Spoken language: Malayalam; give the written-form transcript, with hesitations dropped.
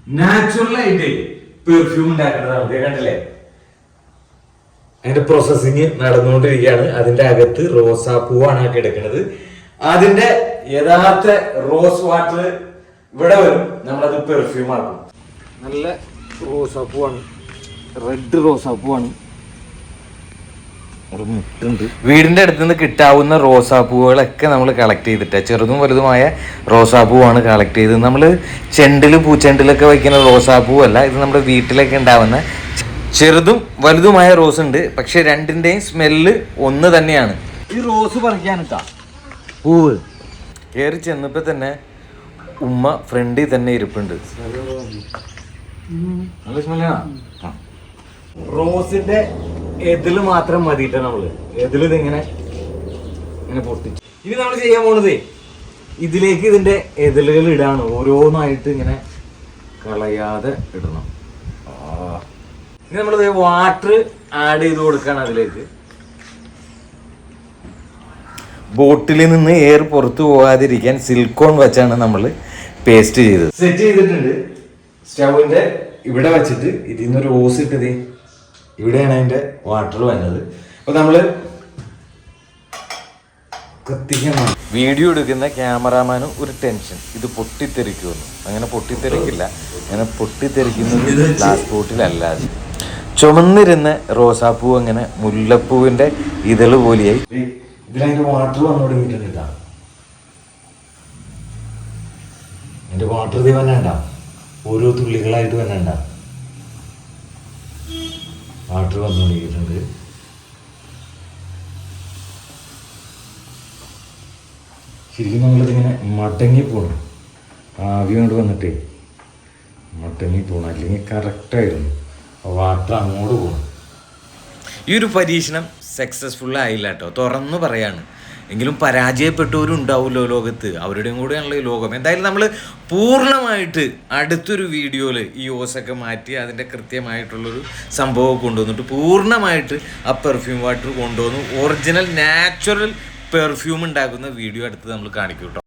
നാച്ചുറലായിട്ട് പെർഫ്യൂം ഉണ്ടാക്കുന്നതാണ്. കണ്ടില്ലേ, അതിന്റെ പ്രോസസ്സിങ് നടന്നുകൊണ്ടിരിക്കുകയാണ്. അതിന്റെ അകത്ത് റോസാപ്പൂവാണ് കിടക്കുന്നത്. അതിന്റെ യഥാർത്ഥ റോസ് വാട്ടർ ഇവിടെ വരും, നമ്മളത് പെർഫ്യൂം ആക്കും. നല്ല റോസാപ്പൂവാണ്, റെഡ് റോസാപ്പൂവാണ്. വീടിന്റെ അടുത്ത് നിന്ന് കിട്ടാവുന്ന റോസാപ്പൂവുകളൊക്കെ നമ്മൾ കളക്ട് ചെയ്തിട്ട്, ചെറുതും വലുതുമായ റോസാപ്പൂവാണ് കളക്ട് ചെയ്തത്. നമ്മൾ ചെണ്ടില് പൂച്ചെണ്ടിലൊക്കെ വയ്ക്കുന്ന റോസാപ്പൂവല്ല, ഇത് നമ്മുടെ വീട്ടിലൊക്കെ ഉണ്ടാവുന്ന ചെറുതും വലുതുമായ റോസ് ഉണ്ട്. പക്ഷെ രണ്ടിന്റെയും സ്മെല്ല് ഒന്ന് തന്നെയാണ്. ഈ റോസ് പറിക്കാനിട്ടാ പൂവ് കയറി ചെന്നപ്പോ തന്നെ ഉമ്മ ഫ്രണ്ടിൽ തന്നെ ഇരിപ്പുണ്ട്. നല്ല സ്മെല്ലാണ്. റോസിന്റെ എതില് മാത്രം മതിയിട്ട നമ്മള് എതില് ഇതിങ്ങനെ ഇങ്ങനെ പൊട്ടിച്ചു. ഇനി നമ്മൾ ചെയ്യാൻ പോണത് ഇതിലേക്ക് ഇതിന്റെ എതിലുകൾ ഇടാണ്. ഓരോന്നായിട്ട് ഇങ്ങനെ കളയാതെ ഇടണം. ഇനി നമ്മൾ വാട്ടർ ആഡ് ചെയ്ത് കൊടുക്കാണ് അതിലേക്ക്. ബോട്ടിൽ നിന്ന് എയർ പുറത്തു പോകാതിരിക്കാൻ സിലിക്കോൺ വെച്ചാണ് നമ്മൾ പേസ്റ്റ് ചെയ്തത്. സെറ്റ് ചെയ്തിട്ടുണ്ട്. സ്റ്റൗവിന്റെ ഇവിടെ വെച്ചിട്ട് ഇതിൽ നിന്നൊരു ഓസ് ഇട്ടത് ഇവിടെയാണ് അതിന്റെ വാട്ടർ വരുന്നത്. അപ്പൊ നമ്മള് കത്തിക്കണം. വീഡിയോ എടുക്കുന്ന ക്യാമറാമാനും ഒരു ടെൻഷൻ, ഇത് പൊട്ടിത്തെറിക്കുമെന്ന്. അങ്ങനെ പൊട്ടിത്തെറിക്കില്ല. അങ്ങനെ പൊട്ടിത്തെറിക്കുന്നത് ഗ്ലാസ് ബോട്ടിലല്ലാതെ. ചുമന്നിരുന്ന റോസാപ്പൂ അങ്ങനെ മുല്ലപ്പൂവിന്റെ ഇതള് പോലെയായി. ഇതിലതിന്റെ വാട്ടർ വന്നു തുടങ്ങിയിട്ടുണ്ട്. അതിന്റെ വാട്ടർ ഇത് വന്നണ്ട, ഓരോ തുള്ളികളായിട്ട് വന്നണ്ട വാട്ടർ വന്നു തുടങ്ങിയിട്ടുണ്ട്. ശരിക്കും നമ്മളിതിങ്ങനെ മടങ്ങി പോകണം. ആവി കൊണ്ട് വന്നിട്ടേ മടങ്ങി പോകണം, അല്ലെങ്കിൽ കറക്റ്റായിരുന്നു വാട്ടർ അങ്ങോട്ട് പോകണം. ഈ ഒരു പരീക്ഷണം സക്സസ്ഫുൾ ആയില്ല കേട്ടോ, തുറന്നു പറയാണ്. എങ്കിലും പരാജയപ്പെട്ടവരും ഉണ്ടാവുമല്ലോ ലോകത്ത്, അവരുടെയും കൂടെയാണല്ലോ ഈ ലോകം. എന്തായാലും നമ്മൾ പൂർണ്ണമായിട്ട് അടുത്തൊരു വീഡിയോയിൽ ഈ ഓസൊക്കെ മാറ്റി അതിൻ്റെ കൃത്യമായിട്ടുള്ളൊരു സംഭവം കൊണ്ടുവന്നിട്ട് പൂർണ്ണമായിട്ട് ആ പെർഫ്യൂം വാട്ടർ കൊണ്ടുവന്ന് ഒറിജിനൽ നാച്ചുറൽ പെർഫ്യൂം ഉണ്ടാക്കുന്ന വീഡിയോ അടുത്ത് നമ്മൾ കാണിക്കും കേട്ടോ.